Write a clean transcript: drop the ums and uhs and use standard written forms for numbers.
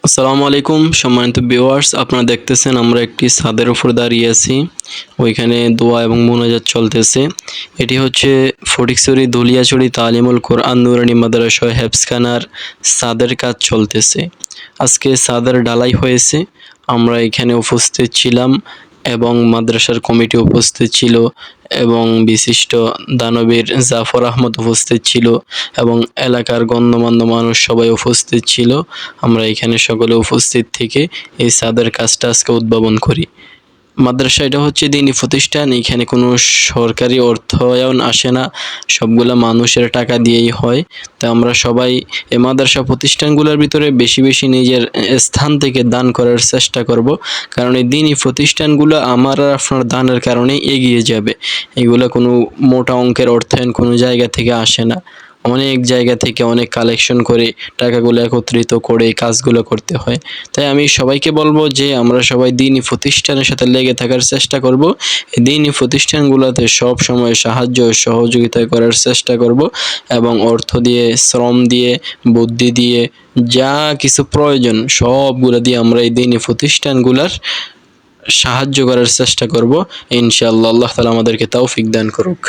আসসালামু আলাইকুম সম্মানিত ভিউয়ার্স, আপনারা দেখতেছেন আমরা একটি ছাদের উপর দাঁড়িয়ে আছি। ওইখানে দোয়া এবং মোনাজাত চলতেছে। এটি হচ্ছে ফটিকছড়ি ধুলিয়াছড়ি তালিমুল কোরআন নুরানী মাদ্রাসা হেফজখানার ছাদের কাজ চলতেছে। আজকে ছাদের ঢালাই হয়েছে। আমরা এখানে উপস্থিত ছিলাম এবং মাদ্রাসার কমিটি উপস্থিত ছিল এবং বিশিষ্ট দানবীর জাফর আহমদ উপস্থিত ছিল এবং এলাকার গণ্যমান্য মানুষ সবাই উপস্থিত ছিল। আমরা এখানে সকলে উপস্থিত থেকে এই ছাদের কাজটা আজকে উদ্ভাবন করি। মাদ্রাসা এটা হচ্ছে দিনী প্রতিষ্ঠান, এখানে কোনো সরকারি অর্থায়ন আসে না, সবগুলা মানুষের টাকা দিয়েই হয়। তো আমরা সবাই এই মাদ্রাসা প্রতিষ্ঠানগুলোর ভিতরে বেশি বেশি নিজের স্থান থেকে দান করার চেষ্টা করব, কারণ এই দিনী প্রতিষ্ঠানগুলো আমার আর আপনার দানের কারণে এগিয়ে যাবে। এগুলো কোনো মোটা অঙ্কের অর্থায়ন কোনো জায়গা থেকে আসে না, অনেক জায়গা থেকে অনেক কালেকশন করে টাকাগুলো একত্রিত করে কাজগুলো করতে হয়। তাই আমি সবাইকে বলবো যে আমরা সবাই দ্বীনি প্রতিষ্ঠানের সাথে লেগে থাকার চেষ্টা করব। এই দ্বীনি প্রতিষ্ঠানগুলোতে সব সময় সাহায্য সহযোগিতা করার চেষ্টা করব এবং অর্থ দিয়ে, শ্রম দিয়ে, বুদ্ধি দিয়ে, যা কিছু প্রয়োজন সবগুলো দিয়ে আমরা এই দ্বীনি প্রতিষ্ঠানগুলোর সাহায্য করার চেষ্টা করব। ইনশাআল্লাহ আল্লাহ তাআলা আমাদেরকে তৌফিক দান করুক।